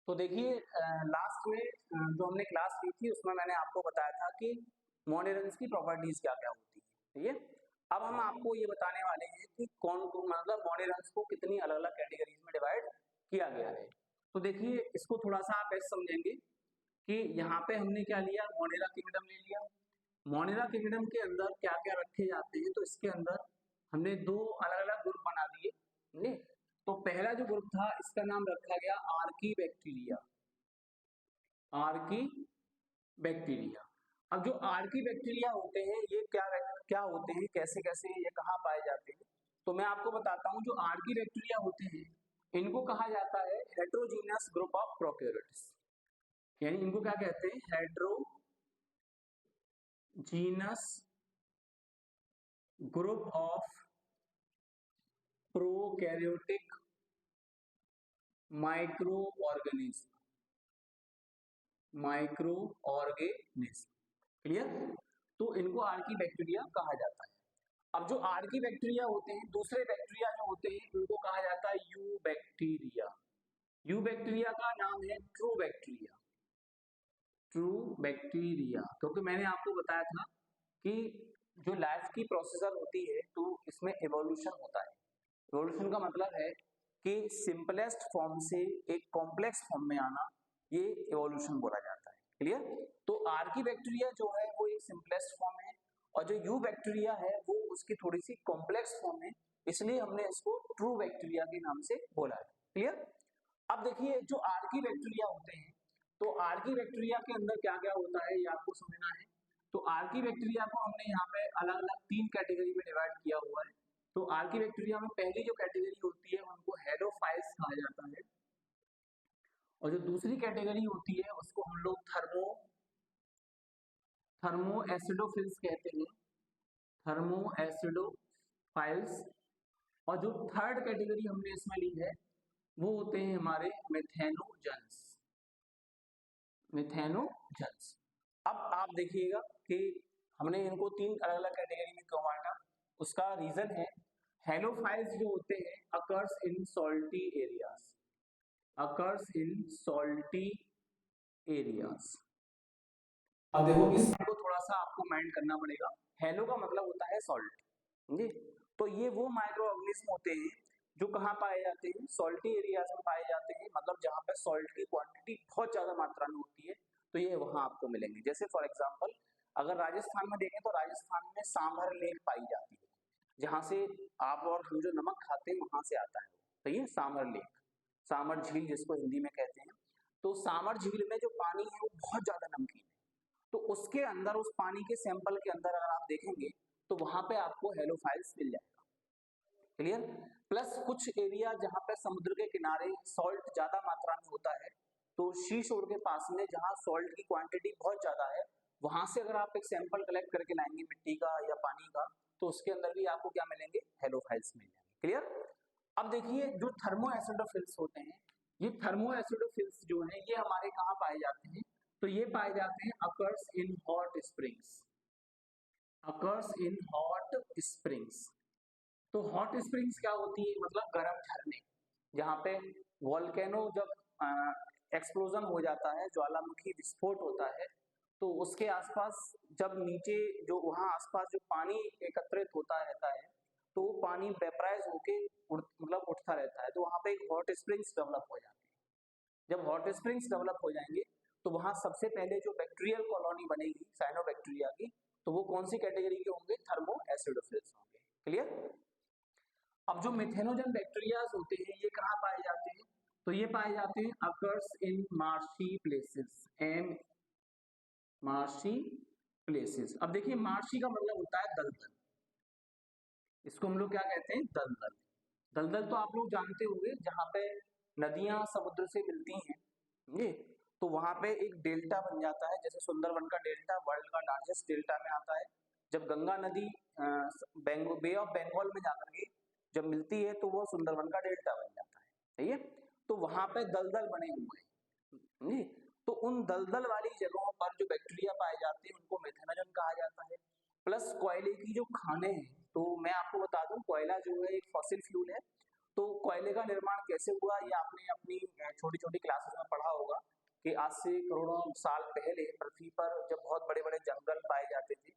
तो देखिए लास्ट में जो हमने क्लास ली थी उसमें मैंने आपको बताया था कि मोनेरन्स की प्रॉपर्टीज क्या क्या होती है। ठीक है, अब हम आपको ये बताने वाले हैं कि कौन कौन मतलब मोनेरन्स को कितनी अलग अलग कैटेगरीज में डिवाइड किया गया है। तो देखिए इसको थोड़ा सा आप ऐसे समझेंगे कि यहाँ पे हमने क्या लिया, मोनेरा किंगडम ले लिया। मोनेरा किंगडम के अंदर क्या क्या रखे जाते हैं, तो इसके अंदर हमने दो अलग अलग ग्रुप बना दिए। समझे? तो पहला जो ग्रुप था इसका नाम रखा गया आर्की बैक्टीरिया। Archie bacteria. अब जो आर्की बैक्टीरिया होते हैं ये क्या क्या होते हैं, कैसे कैसे ये कहाँ पाए जाते हैं, तो मैं आपको बताता हूँ। जो आर्की बैक्टीरिया होते हैं इनको कहा जाता है हेट्रोजीनियस ग्रुप ऑफ प्रोकैरियोट्स, यानी इनको क्या कहते हैं, heterogeneous group of prokaryotic micro organism. Clear? तो इनको आर्की बैक्टीरिया कहा जाता है। अब जो आर्की बैक्टीरिया होते हैं, दूसरे बैक्टीरिया जो होते हैं उनको कहा जाता है यू बैक्टीरिया। यू बैक्टीरिया का नाम है ट्रू बैक्टीरिया। ट्रू बैक्टीरिया, क्योंकि मैंने आपको बताया था कि जो लाइफ की प्रोसेसर होती है तो इसमें एवोल्यूशन होता है। एवोल्यूशन का मतलब है कि सिंपलेस्ट फॉर्म से एक कॉम्प्लेक्स फॉर्म में आना, ये एवोल्यूशन बोला जाता है। क्लियर? तो आर्की बैक्टीरिया जो है वो एक सिंपलेस्ट फॉर्म है और जो यू बैक्टीरिया है वो उसकी थोड़ी सी कॉम्प्लेक्स फॉर्म है, इसलिए हमने इसको ट्रू बैक्टीरिया के नाम से बोला है। क्लियर? अब देखिए जो आर्की बैक्टीरिया होते हैं, तो आर्की बैक्टीरिया के अंदर क्या क्या होता है ये आपको समझना है। तो आर्की बैक्टीरिया को हमने यहाँ पे अलग अलग तीन कैटेगरी में डिवाइड किया हुआ है। तो आर्की बैक्टीरिया में पहली जो कैटेगरी होती है उनको हेलोफाइल्स कहा जाता है, और जो दूसरी कैटेगरी होती है उसको हम लोग थर्मो एसिडोफिल्स कहते हैं, थर्मो एसिडोफाइल्स। और जो थर्ड कैटेगरी हमने इसमें ली है वो होते हैं हमारे मेथेनोजेंस। मिथेनोजेंस। अब आप देखिएगा कि हमने इनको तीन अलग अलग कैटेगरी में क्यों बांटा, उसका रीजन है हेलोफाइल्स जो होते हैं occurs in salty areas, occurs in salty areas. अब देखो इस को थोड़ा सा आपको माइंड करना पड़ेगा। हेलो का मतलब होता है सॉल्ट, समझे? तो ये वो माइक्रो ऑर्गेनिज्म होते हैं जो कहाँ पाए जाते हैं, सॉल्टी एरियाज में पाए जाते हैं, मतलब जहाँ पे सॉल्ट की क्वांटिटी बहुत ज्यादा मात्रा में होती है तो ये वहां आपको मिलेंगे। जैसे फॉर एग्जांपल अगर राजस्थान में देखें तो राजस्थान में सांभर लेक पाई जाती है, जहाँ से आप और हम जो नमक खाते हैं वहां से आता है। तो ये सांभर लेक, सांभर झील जिसको हिंदी में कहते हैं। तो सांभर झील में जो पानी है वो बहुत ज्यादा नमकीन है, तो उसके अंदर उस पानी के सैंपल के अंदर अगर आप देखेंगे तो वहां पे आपको हेलोफाइल्स मिल जाएगा। क्लियर? प्लस कुछ एरिया जहां पे समुद्र के किनारे सॉल्ट ज्यादा मात्रा में होता है, तो सी शोर के पास में जहां सॉल्ट की क्वांटिटी बहुत ज्यादा है वहां से अगर आप एक सैंपल कलेक्ट करके लाएंगे मिट्टी का या पानी का, तो उसके अंदर भी आपको क्या मिलेंगे, हेलोफाइल्स मिल जाएंगे। क्लियर? अब देखिए जो थर्मो एसिडोफिल्स होते हैं, ये थर्मो एसिडोफिल्स जो है ये हमारे कहाँ पाए जाते हैं, तो ये पाए जाते हैं occurs in hot springs, occurs in hot springs. तो हॉट स्प्रिंग्स क्या होती है, मतलब गर्म झरने, जहाँ पे वोल्केनो जब एक्सप्लोजन हो जाता है, ज्वालामुखी विस्फोट होता है, तो उसके आसपास जब नीचे जो वहाँ आसपास जो पानी एकत्रित होता रहता है तो वो पानी वेपराइज होके मतलब उठता रहता है, तो वहाँ पे एक हॉट स्प्रिंग्स डेवलप हो जाती है। जब हॉट स्प्रिंग्स डेवलप हो जाएंगे तो वहाँ सबसे पहले जो बैक्टीरियल कॉलोनी बनेगी साइनोबैक्टीरिया की, तो वो कौन सी कैटेगरी के होंगे, थर्मो एसिडोफिल्स होंगे। क्लियर? अब जो मिथेनोजन बैक्टीरियाज होते हैं ये कहाँ पाए जाते हैं, तो ये पाए जाते हैं occurs in marshy places, um marshy places. अब देखिए मार्शी का मतलब होता है दलदल, इसको हम लोग क्या कहते हैं, दलदल। दलदल तो आप लोग जानते होंगे जहाँ पे नदियां समुद्र से मिलती हैं, ये तो वहां पे एक डेल्टा बन जाता है, जैसे सुंदरवन का डेल्टा वर्ल्ड का लार्जेस्ट डेल्टा में आता है। जब गंगा नदी बे ऑफ बंगाल में जाकर के जब मिलती है तो वो सुंदरवन का डेल्टा बन जाता है, सही है? तो वहां पे दलदल बने हुए हैं जी। तो उन दलदल वाली जगहों पर जो बैक्टीरिया पाए जाते हैं उनको मेथेनोजन कहा जाता है। प्लस कोयले की जो खाने हैं, तो मैं आपको बता दूं कोयला जो है एक फॉसिल फ्यूल है, तो कोयले का निर्माण कैसे हुआ ये आपने अपनी छोटी छोटी क्लासेस में पढ़ा होगा कि आज से करोड़ों साल पहले पृथ्वी पर जब बहुत बड़े बड़े जंगल पाए जाते थे,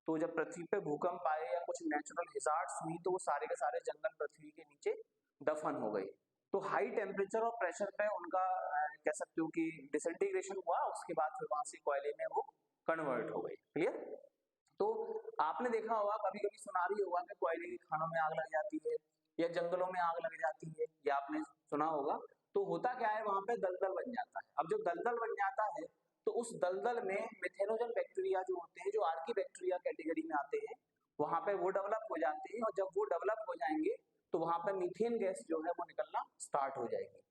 तो जब पृथ्वी पे भूकंप आए या कुछ नेचुरल हिजार्ड्स हुई तो वो सारे के सारे जंगल पृथ्वी के नीचे दफन हो गए। तो हाई टेम्परेचर और प्रेशर पे उनका कह सकते हो कि डिसइंटीग्रेशन हुआ, उसके बाद फिर वहां से कोयले में वो कन्वर्ट हो गए। क्लियर? तो आपने देखा होगा, कभी कभी सुना भी होगा कि कोयले की खानों में आग लग जाती है या जंगलों में आग लग जाती है, या आपने सुना होगा। तो होता क्या है, वहां पे दलदल बन जाता है। अब जो दलदल बन जाता है तो उस दलदल में मिथेनोजन बैक्टीरिया जो होते हैं, जो आर्की बैक्टीरिया कैटेगरी में आते हैं, वहां पे वो डेवलप हो जाते हैं, और जब वो डेवलप हो जाएंगे तो वहां पे मीथेन गैस जो है वो निकलना स्टार्ट हो जाएगी।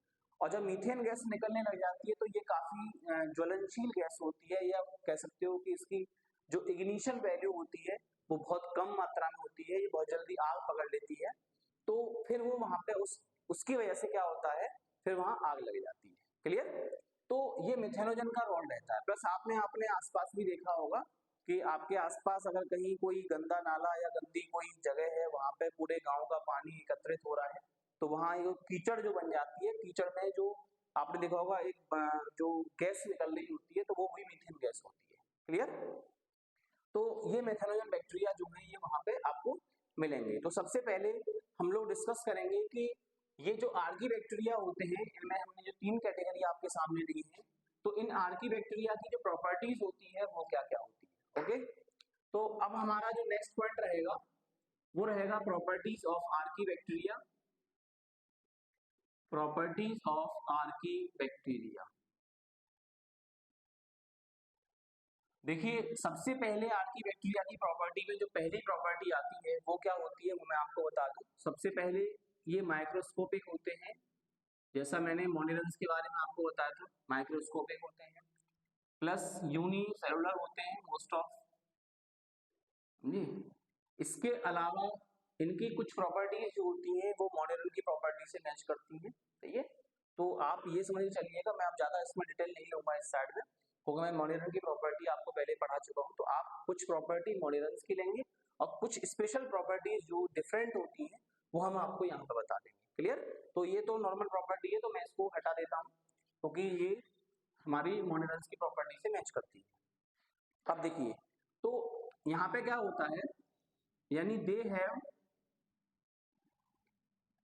और जब मीथेन गैस निकलने लग जाती है तो ये काफी ज्वलनशील गैस होती है, या कह सकते हो कि इसकी जो इग्निशन वैल्यू होती है वो बहुत कम मात्रा में होती है, ये बहुत जल्दी आग पकड़ लेती है। तो फिर वो वहां पे उसकी वजह से क्या होता है, फिर वहां आग लग जाती है। क्लियर? तो ये मिथेनोजन का रोल रहता है। प्लस आपने अपने आसपास भी देखा होगा कि आपके आसपास अगर कहीं कोई गंदा नाला या गंदी कोई जगह है, वहां पे पूरे गांव का पानी एकत्रित हो रहा है, तो वहां ये कीचड़ जो बन जाती है, कीचड़ में जो आपने देखा होगा एक जो गैस निकल रही होती है, तो वो भी मीथेन गैस होती है। क्लियर? तो ये मेथनोजन बैक्टीरिया जो है ये वहां पे आपको मिलेंगे। तो सबसे पहले हम लोग डिस्कस करेंगे कि ये जो आर्की बैक्टीरिया होते हैं, इनमें हमने जो 3 कैटेगरी आपके सामने दी है, तो इन आर्की बैक्टीरिया की जो प्रॉपर्टीज होती है वो क्या क्या होती है। ओके, तो अब हमारा जो नेक्स्ट पॉइंट रहेगा वो रहेगा properties of Archie bacteria. Properties of Archie bacteria. देखिए, सबसे पहले आर्की बैक्टीरिया की प्रॉपर्टी में जो पहली प्रॉपर्टी आती है वो क्या होती है, वो मैं आपको बता दूं। सबसे पहले ये माइक्रोस्कोपिक होते हैं, जैसा मैंने मोनिरन्स के बारे में आपको बताया था, माइक्रोस्कोपिक होते हैं। प्लस यूनिसेलुलर होते हैं मोस्ट ऑफ जी। इसके अलावा इनकी कुछ प्रॉपर्टीज जो होती हैं वो मोनिरन की प्रॉपर्टी से मैच करती हैं। ठीक है, तो आप ये समझ चलिएगा, मैं आप ज्यादा इसमें डिटेल नहीं लूंगा इस साइड में, क्योंकि मैं मोनिरन की प्रॉपर्टी आपको पहले पढ़ा चुका हूँ। तो आप कुछ प्रॉपर्टी मोनिरन्स की लेंगे और कुछ स्पेशल प्रॉपर्टीज जो डिफरेंट होती हैं वो हम आपको यहाँ पे बता देंगे। क्लियर? तो ये तो नॉर्मल प्रॉपर्टी है, तो मैं इसको हटा देता हूँ क्योंकि ये हमारी मोनिरन्स की प्रॉपर्टी से मैच करती है। अब देखिए, तो यहाँ पे क्या होता है, यानी they have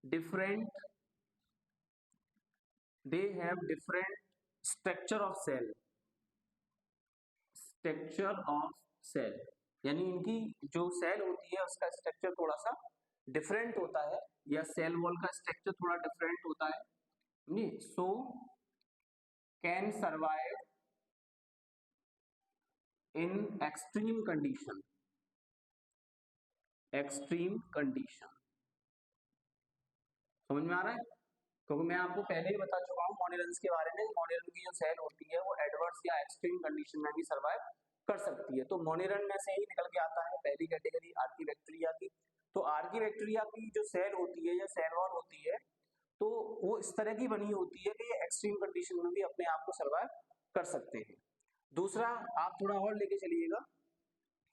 different structure of cell, यानी इनकी जो सेल होती है उसका स्ट्रक्चर थोड़ा सा डिफरेंट होता है, या सेल वॉल का स्ट्रक्चर थोड़ा डिफरेंट होता है। So can survive in extreme condition. समझ में आ रहा है? क्योंकि मैं आपको पहले ही बता चुका हूँ मोनिरन्स के बारे में, मोनिरन की जो सेल होती है वो एडवर्स या एक्सट्रीम कंडीशन में भी सर्वाइव कर सकती है। तो मोनिरन में से ही निकल के आता है पहली कैटेगरी आर्की बैक्टीरिया की। तो आर्की बैक्टीरिया की जो सेल होती है या सेल वॉल होती है, तो वो इस तरह की बनी होती है कि ये एक्सट्रीम कंडीशन में भी अपने आप को सर्वाइव कर सकते हैं। दूसरा आप थोड़ा और लेके चलिएगा,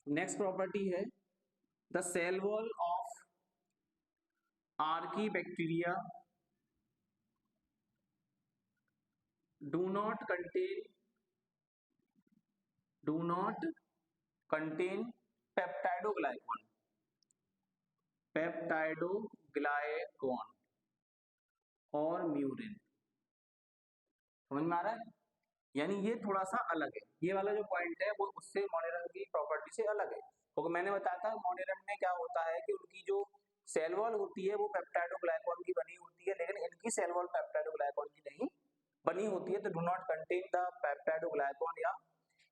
नेक्स्ट प्रॉपर्टी है the cell wall of archaebacteria do not contain peptidoglycan और म्यूरिन। समझ में आ रहा है? यानी ये थोड़ा सा अलग है, ये वाला जो पॉइंट है वो उससे मोनिरन की प्रॉपर्टी से अलग है। क्योंकि मैंने बताया था मोनिरन में क्या होता है कि उनकी जो सेल वॉल होती है वो पेप्टाइडोग्लाइकॉन की बनी होती है, लेकिन इनकी सेल वॉल पेप्टाइडोग्लाइकॉन की नहीं बनी होती है। तो do not contain the peptidoglycan या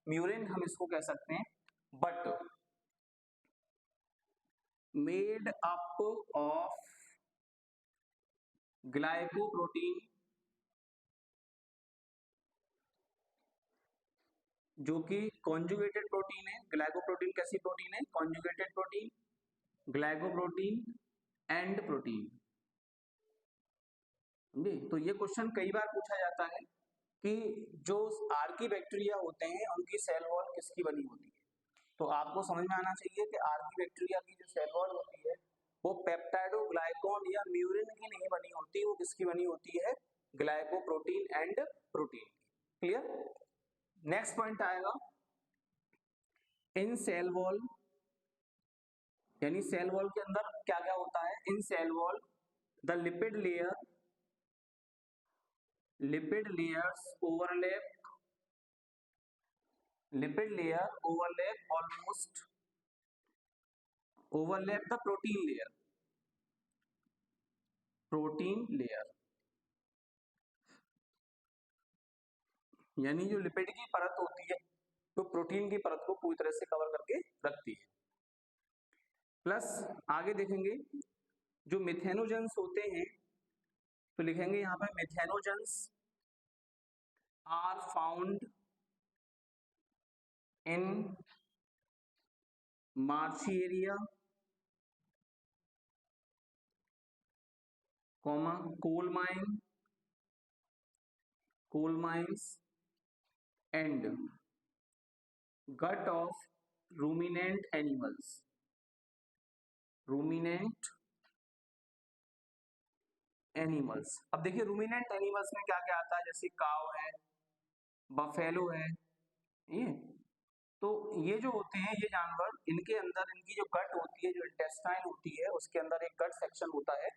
म्यूरिन हम इसको कह सकते हैं, but made up of glycoprotein, जो कि कॉन्जुगेटेड प्रोटीन है। ग्लाइकोप्रोटीन कैसी प्रोटीन है? Conjugated protein, glycoprotein and protein. तो ये क्वेश्चन कई बार पूछा जाता है कि जो आर्की बैक्टीरिया होते हैं उनकी सेल वॉल किसकी बनी होती है। तो आपको समझ में आना चाहिए कि आर्की बैक्टीरिया की जो सेल वॉल होती है वो पेप्टाइडोग्लाइकॉन या म्यूरिन की नहीं बनी होती, वो किसकी बनी होती है, ग्लाइकोप्रोटीन एंड प्रोटीन की। क्लियर। नेक्स्ट पॉइंट आएगा इन सेल वॉल, यानी सेल वॉल के अंदर क्या क्या होता है, in cell wall the lipid layers overlap almost overlap the protein layer, यानी जो लिपिड की परत होती है तो प्रोटीन की परत को पूरी तरह से कवर करके रखती है। प्लस आगे देखेंगे जो मिथेनोजेंस होते हैं, तो लिखेंगे यहाँ पे methanogens are found in marshy area, comma coal mines and gut of ruminant animals, अब देखिए रूमिनेंट एनिमल्स में क्या क्या आता है, जैसे काव है, बफेलो है, ये तो ये जो होते हैं ये जानवर, इनके अंदर इनकी जो गट होती है, जो इंटेस्टाइन होती है, उसके अंदर एक गट सेक्शन होता है,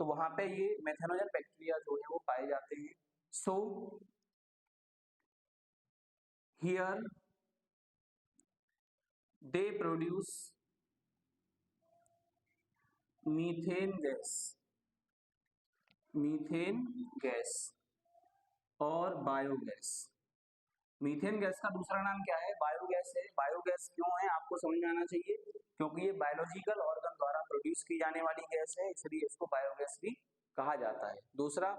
तो वहां पे ये मेथेनोजन बैक्टीरिया जो है वो पाए जाते हैं। So here they produce methane gas और बायोगैस। मीथेन गैस का दूसरा नाम क्या है, बायोगैस है। बायोगैस क्यों है आपको समझ में आना चाहिए, क्योंकि ये बायोलॉजिकल ऑर्गन द्वारा प्रोड्यूस की जाने वाली गैस है, इसलिए इसको बायोगैस भी कहा जाता है। दूसरा,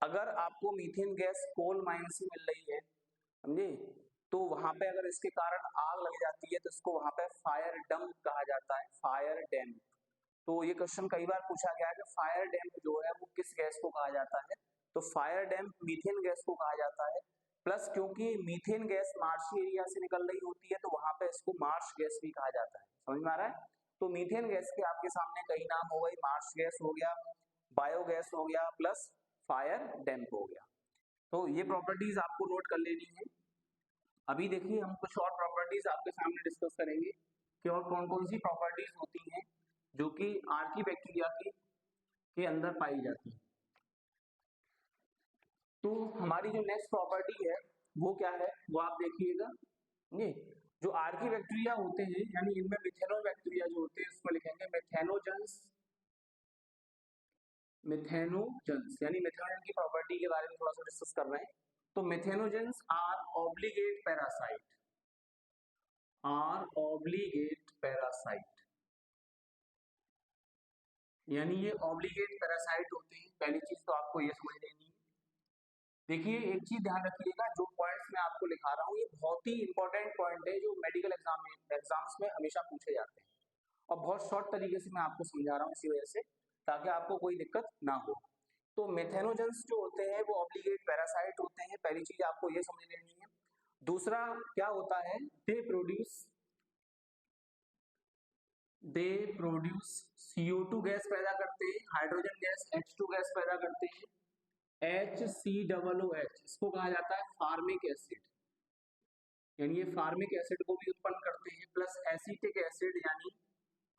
अगर आपको मीथेन गैस कोल माइन से मिल रही है, समझे, तो वहां पे अगर इसके कारण आग लग जाती है तो इसको वहां पे फायर डंप कहा जाता है, फायर डैम्प। तो ये क्वेश्चन कई बार पूछा गया है कि फायर डैम्प जो है वो किस गैस को कहा जाता है, तो फायर डैम्प मीथेन गैस को कहा जाता है। प्लस क्योंकि मीथेन गैस मार्शी एरिया से निकल रही होती है तो वहां पे इसको मार्श गैस भी कहा जाता है। समझ में आ रहा है। तो मीथेन गैस के आपके सामने कई नाम हो गए, मार्श गैस हो गया, बायोगैस हो गया, प्लस फायर डैम्प हो गया। तो ये प्रॉपर्टीज आपको नोट कर लेनी है। अभी देखिए हम कुछ और प्रॉपर्टीज आपके सामने डिस्कस करेंगे कि और कौन कौन सी प्रॉपर्टीज होती हैं जो कि आर्की बैक्टीरिया के अंदर पाई जाती है। तो हमारी जो नेक्स्ट प्रॉपर्टी है वो क्या है, वो आप देखिएगा। ये जो आर्की बैक्टीरिया होते हैं, यानी इनमें मिथेनो बैक्टीरिया जो होते हैं उसको लिखेंगे मिथेनोजेंस, यानी मिथेनोजन की प्रॉपर्टी के बारे में थोड़ा सा डिस्कस कर रहे हैं। तो मिथेनोजेंस आर ऑब्लिगेट पैरासाइट, यानी ये ऑब्लिगेट पैरासाइट होते हैं। पहली चीज तो आपको ये समझ लेनी है। देखिए एक चीज ध्यान रखिएगा, जो पॉइंट्स मैं आपको लिखा रहा हूँ ये बहुत ही इंपॉर्टेंट पॉइंट है जो मेडिकल एग्जाम्स में हमेशा पूछे जाते हैं, और बहुत शॉर्ट तरीके से मैं आपको समझा रहा हूँ इसी वजह से, ताकि आपको कोई दिक्कत ना हो। तो मेथेनोजेंस जो होते हैं वो ऑब्लिगेट पैरासाइट होते हैं, पहली चीज आपको ये समझ लेनी है। दूसरा क्या होता है, दे प्रोड्यूस CO2 गैस पैदा करते हैं, हाइड्रोजन गैस H2 गैस पैदा करते हैं, HCOOH, इसको कहा जाता है फार्मिक एसिड, यानी ये फार्मिक एसिड को भी उत्पन्न करते हैं, प्लस एसिटिक एसिड यानी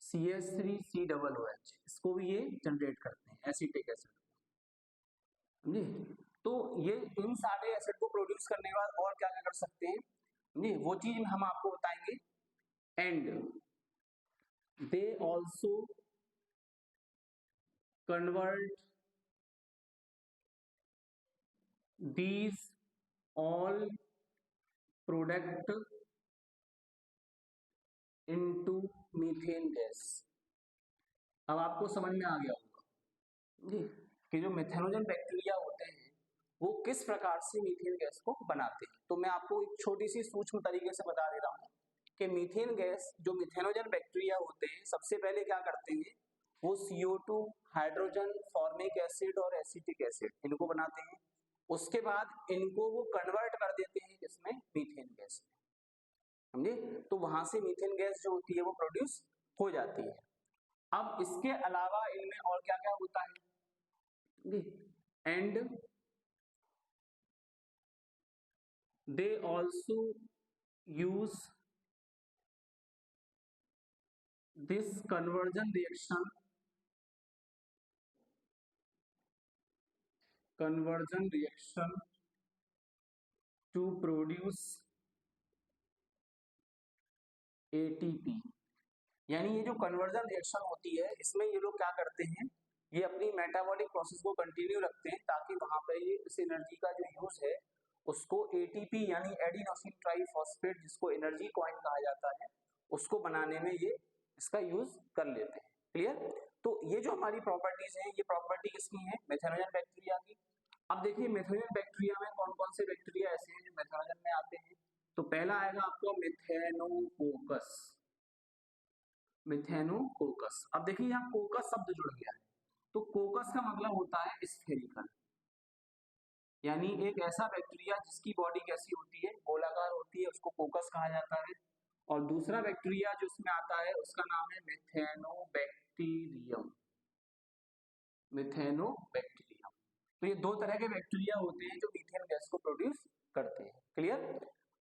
CH3COOH, इसको भी ये जनरेट करते हैं, एसिटिक एसिड। समझे, तो ये इन सारे एसिड को प्रोड्यूस करने के बाद और क्या क्या कर सकते हैं, नहीं वो चीज हम आपको बताएंगे। And they also convert these all product into methane gas. अब आपको समझ में आ गया होगा जी कि जो मेथेनोजन बैक्टीरिया होते हैं वो किस प्रकार से मीथेन गैस को बनाते हैं। तो मैं आपको एक छोटी सी सूक्ष्म तरीके से बता दे रहा हूँ कि मीथेन गैस, जो मिथेनोजन बैक्टीरिया होते हैं, सबसे पहले क्या करते हैं, वो CO2, हाइड्रोजन, फॉर्मिक एसिड और एसिटिक एसिड इनको बनाते हैं। उसके बाद इनको वो कन्वर्ट कर देते हैं किसमें, मीथेन गैस में। समझे, तो वहां से मीथेन गैस जो होती है वो प्रोड्यूस हो जाती है। अब इसके अलावा इनमें और क्या क्या होता है, and they also use this conversion reaction to produce ATP. यानी ये जो कन्वर्जन रिएक्शन होती है इसमें ये लोग क्या करते हैं, ये अपनी मेटाबॉलिक प्रोसेस को कंटिन्यू रखते हैं ताकि वहां पे ये इस एनर्जी का जो यूज है उसको एटीपी यानी एडिनोसिन ट्राइफॉस्फेट, जिसको एनर्जी कॉइन कहा जाता है, उसको बनाने में ये इसका यूज कर लेते हैं। क्लियर? तो ये जो हमारी प्रॉपर्टीज हैं, ये प्रॉपर्टी किसकी है, मेथनोजन बैक्टीरिया की। अब देखिए मेथनोजन बैक्टीरिया में कौन कौन से बैक्टीरिया ऐसे हैं जो मेथनोजन में आते हैं। तो पहला आएगा आपको मिथेनोकोकस। मिथेनोकोकस, अब देखिए यहाँ कोकस शब्द जुड़ गया है, तो कोकस का मतलब होता है स्फेरिकल, यानी एक ऐसा बैक्टीरिया जिसकी बॉडी कैसी होती है, गोलाकार होती है, उसको कोकस कहा जाता है। और दूसरा बैक्टीरिया जो इसमें आता है उसका नाम है मिथेनोबैक्टीरियम। मिथेनोबैक्टीरियम। तो ये दो तरह के बैक्टीरिया होते हैं जो मीथेन गैस को प्रोड्यूस करते हैं। क्लियर?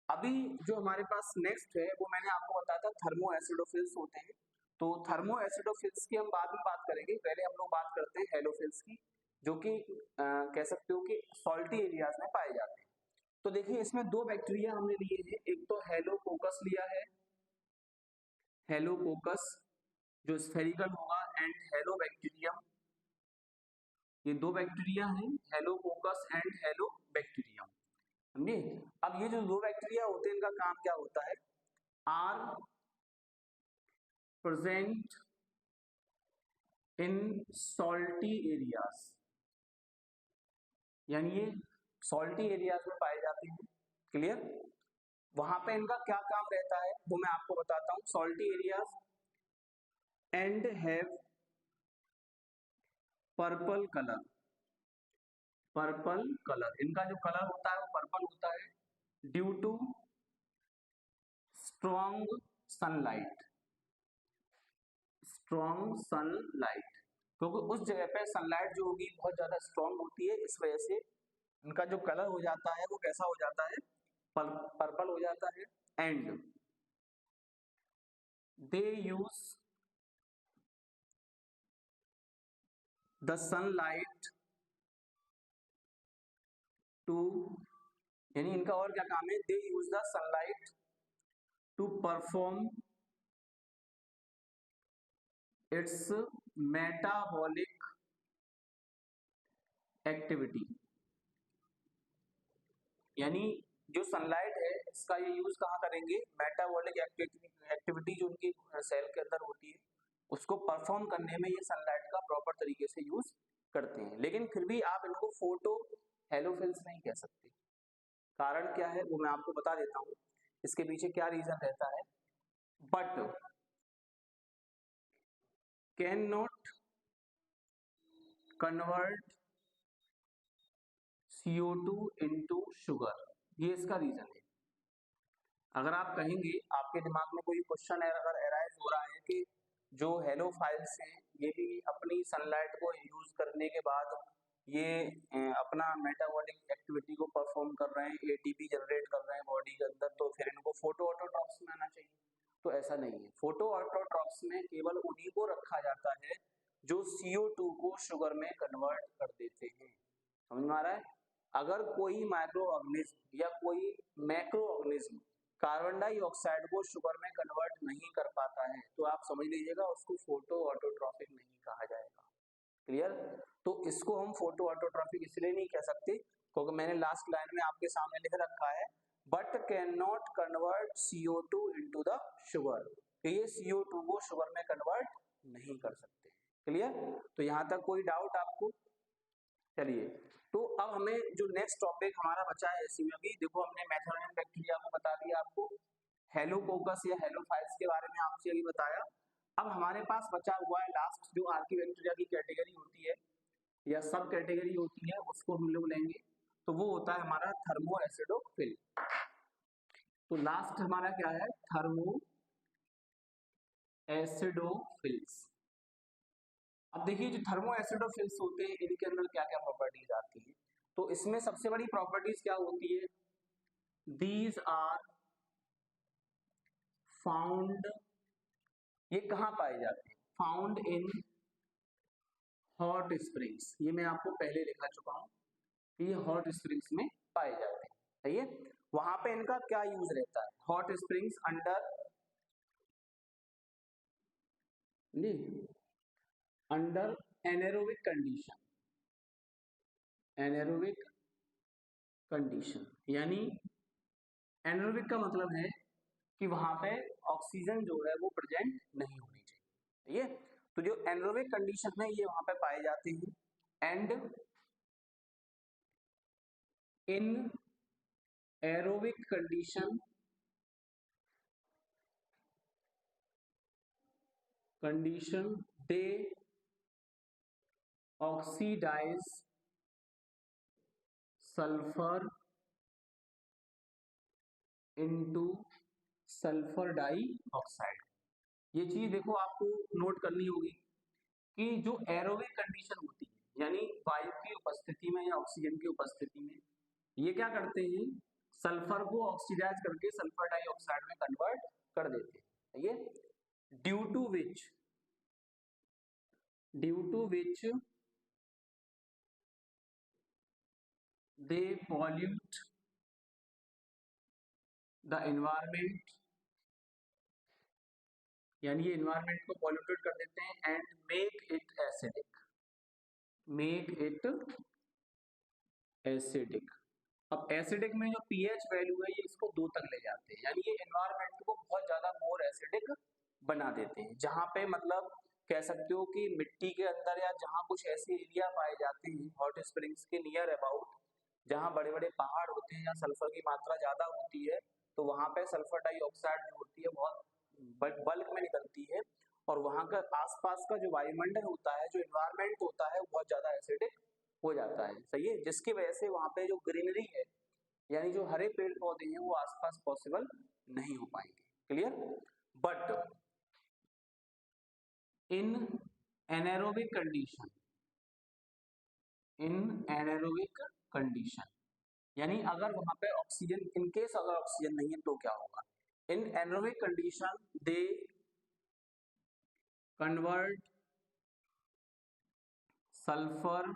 अभी जो हमारे पास नेक्स्ट है वो मैंने आपको बताया था थर्मो एसिडोफिल्स होते हैं। तो थर्मो एसिडोफिल्स की हम बाद में बात करेंगे, पहले हम लोग बात करते हैं हेलोफिल्स की, जो कि कह सकते हो कि सॉल्टी एरियाज में पाए जाते हैं। तो देखिए इसमें दो बैक्टीरिया हमने लिए हैं, एक तो हेलोकोकस लिया है, हेलोकोकस जो स्फेरिकल होगा, एंड हेलोबैक्टीरियम, ये दो बैक्टीरिया हैं, हेलोकोकस एंड हेलोबैक्टीरियम। समझे? अब ये जो दो बैक्टीरिया होते हैं इनका काम क्या होता है, are present in salty areas, यानी ये सॉल्टी एरियाज में पाए जाते हैं। क्लियर? वहां पे इनका क्या काम रहता है वो मैं आपको बताता हूं। Salty areas and have purple colour, purple colour, इनका जो कलर होता है वो पर्पल होता है due to strong sunlight, strong sunlight, क्योंकि उस जगह पे सनलाइट जो होगी बहुत ज्यादा स्ट्रॉन्ग होती है, इस वजह से इनका जो कलर हो जाता है वो कैसा हो जाता है, पर्पल हो जाता है। And they use the sunlight to, यानी इनका और क्या काम है, they use the sunlight to perform its metabolic activity. यानी जो सनलाइट है इसका ये यूज कहाँ करेंगे, मेटाबॉलिक एक्टिविटी जो उनकी सेल के अंदर होती है उसको परफॉर्म करने में ये सनलाइट का प्रॉपर तरीके से यूज करते हैं। लेकिन फिर भी आप इनको फोटो हेलोफिल्स नहीं कह सकते। कारण क्या है वो मैं आपको बता देता हूँ, इसके पीछे क्या रीजन रहता है। But can not convert CO2 into sugar, ये इसका रीजन है। अगर आप कहेंगे, आपके दिमाग में कोई क्वेश्चन है अगर अराइज हो रहा है कि जो हेलोफाइल्स हैं ये भी अपनी सनलाइट को यूज करने के बाद ये अपना मेटाबॉलिक एक्टिविटी को परफॉर्म कर रहे हैं, एटीपी जनरेट कर रहे हैं बॉडी के अंदर, तो फिर इनको फोटो ऑटोट्रॉप्स में आना चाहिए। तो ऐसा नहीं है, फोटो ऑटोट्रॉप्स में केवल उन्हीं को रखा जाता है जो CO2 को शुगर में कन्वर्ट कर देते हैं। समझ में आ रहा है? अगर कोई माइक्रो ऑर्गेनिज्म या कोई मैक्रो ऑर्गेनिज्म कार्बन डाइऑक्साइड को शुगर में कन्वर्ट नहीं कर पाता है तो आप समझ लीजिएगा उसको फोटो ऑटोट्रॉफिक नहीं कहा जाएगा। क्लियर? तो इसको हम फोटो ऑटोट्रॉफिक इसलिए नहीं कह सकते क्योंकि मैंने लास्ट लाइन में आपके सामने लिख रखा है but can not convert CO2 into the sugar, ये CO2 को शुगर में कन्वर्ट नहीं कर सकते। क्लियर? तो यहाँ तक कोई डाउट आपको? चलिए, तो अब हमें जो नेक्स्ट टॉपिक हमारा बचा है इसी में, अभी देखो हमने मेथनोजन बैक्टीरिया को बता दिया आपको, हेलोकोकस या हेलोफाइल्स के बारे में आपसे अभी बताया। अब हमारे पास बचा हुआ है लास्ट जो आर्की बैक्टीरिया की कैटेगरी होती है या सब कैटेगरी होती है उसको हम लोग लेंगे, तो वो होता है हमारा थर्मो एसिडोफिल। तो लास्ट हमारा क्या है, थर्मो एसिडोफिल्स। अब देखिए जो थर्मो एसिडोफिल्स होते हैं इनके अंदर क्या क्या प्रॉपर्टीज आती है, तो इसमें सबसे बड़ी प्रॉपर्टीज क्या होती है, दीज आर फाउंड, ये कहाँ पाए जाते हैं, फाउंड इन हॉट स्प्रिंग्स, ये मैं आपको पहले लिखा चुका हूँ कि ये हॉट स्प्रिंग्स में पाए जाते हैं, सही है। वहां पे इनका क्या यूज रहता है, hot springs under anaerobic condition, anaerobic condition यानी एनेरोबिक का मतलब है कि वहां पे ऑक्सीजन जो है वो प्रेजेंट नहीं होनी चाहिए, ये तो जो एनेरोबिक कंडीशन है ये वहां पे पाए जाते हैं। And in aerobic condition they oxidise sulphur into sulphur dioxide. ये चीज देखो आपको नोट करनी होगी कि जो एरोबिक कंडीशन होती है यानी वायु की उपस्थिति में या ऑक्सीजन की उपस्थिति में ये क्या करते हैं, सल्फर को ऑक्सीडाइज करके सल्फर डाइऑक्साइड में कन्वर्ट कर देते हैं, ये due to which they pollute the environment, यानी ये एनवायरमेंट को पॉल्यूटेड कर देते हैं एंड मेक इट एसिडिक। अब एसिडिक में जो पीएच वैल्यू है ये इसको 2 तक ले जाते हैं, यानी ये एनवायरमेंट को बहुत ज्यादा मोर एसिडिक बना देते हैं। जहां पे मतलब कह सकते हो कि मिट्टी के अंदर या जहां कुछ ऐसे एरिया पाए जाते हैं हॉट स्प्रिंग्स के नियर अबाउट, जहां बड़े बड़े पहाड़ होते हैं या सल्फर की मात्रा ज्यादा होती है, तो वहां पे सल्फर डाइऑक्साइड जो होती है बहुत बल्क में निकलती है और वहां का आसपास का जो वायुमंडल होता है, जो इन्वायरमेंट होता है, वो बहुत ज्यादा एसिडिक हो जाता है, सही है, जिसकी वजह से वहां पे जो ग्रीनरी है यानी जो हरे पेड़ पौधे हैं वो आसपास पॉसिबल नहीं हो पाएंगे, clear. But in anaerobic condition यानी अगर वहां पे ऑक्सीजन, इनकेस अगर ऑक्सीजन नहीं है तो क्या होगा, इन anaerobic condition they convert sulphur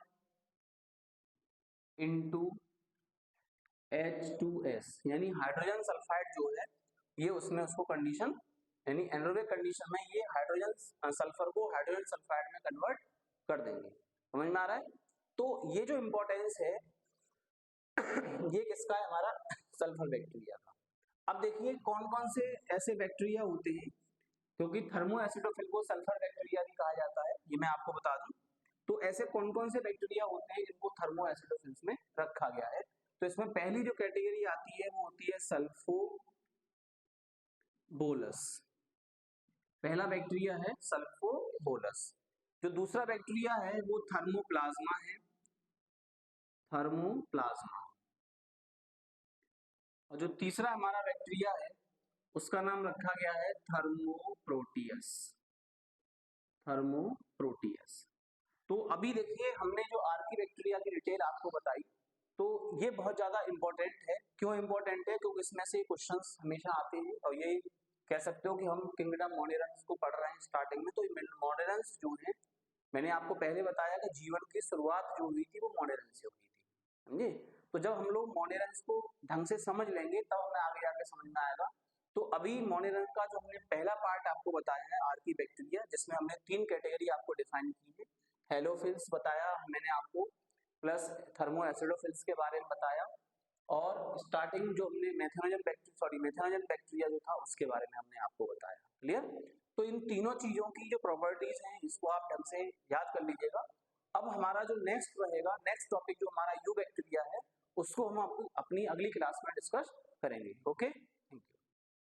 into H2S, यानी हाइड्रोजन सल्फाइड जो है ये उसमें उसको कंडीशन, यानी एनारोबिक कंडीशन में ये हाइड्रोजन सल्फर को हाइड्रोजन सल्फाइड में कन्वर्ट कर देंगे, समझ में आ रहा है। तो ये जो इंपॉर्टेंस है ये किसका है, हमारा सल्फर बैक्टीरिया का। अब देखिए कौन कौन से ऐसे बैक्टीरिया होते हैं, क्योंकि थर्मो एसिडोफिल को सल्फर बैक्टीरिया भी कहा जाता है, ये मैं आपको बता दूं। तो ऐसे कौन कौन से बैक्टीरिया होते हैं जिनको थर्मो एसिडोफिल्स में रखा गया है, तो इसमें पहली जो कैटेगरी आती है वो होती है सल्फोबोलस, पहला बैक्टीरिया है सल्फोबोलस। जो दूसरा बैक्टीरिया है वो थर्मोप्लाज्मा है, थर्मोप्लाज्मा। और जो तीसरा हमारा बैक्टीरिया है उसका नाम रखा गया है थर्मोप्रोटियस, थर्मोप्रोटियस। तो अभी देखिए हमने जो आर्की बैक्टीरिया की डिटेल आपको बताई, तो ये बहुत ज्यादा इंपॉर्टेंट है। क्यों इंपॉर्टेंट है, क्योंकि इसमें से क्वेश्चंस हमेशा आते हैं और ये कह सकते हो कि हम किंगडम मोनेरन्स को पढ़ रहे हैं स्टार्टिंग में। तो मोनेरन्स जो है, मैंने आपको पहले बताया कि जीवन की शुरुआत जो हुई थी वो मोनेरन्स से हुई थी, समझे। तो जब हम लोग मोनेरन्स को ढंग से समझ लेंगे तब हमें आगे जाके समझ में आएगा। तो अभी मोनेरन का जो हमने पहला पार्ट आपको बताया है आर्की बैक्टीरिया, जिसमें हमने 3 कैटेगरी आपको डिफाइन की है, हेलोफिल्स बताया मैंने आपको, प्लस थर्मो एसिडोफिल्स के बारे में बताया, और स्टार्टिंग जो हमने मेथनोजन बैक्टीरिया जो था उसके बारे में हमने आपको बताया, क्लियर। तो इन तीनों चीजों की जो प्रॉपर्टीज हैं इसको आप ढंग से याद कर लीजिएगा। अब हमारा जो नेक्स्ट रहेगा, नेक्स्ट टॉपिक जो हमारा यू बैक्टीरिया है, उसको हम अपनी अगली क्लास में डिस्कस करेंगे, ओके।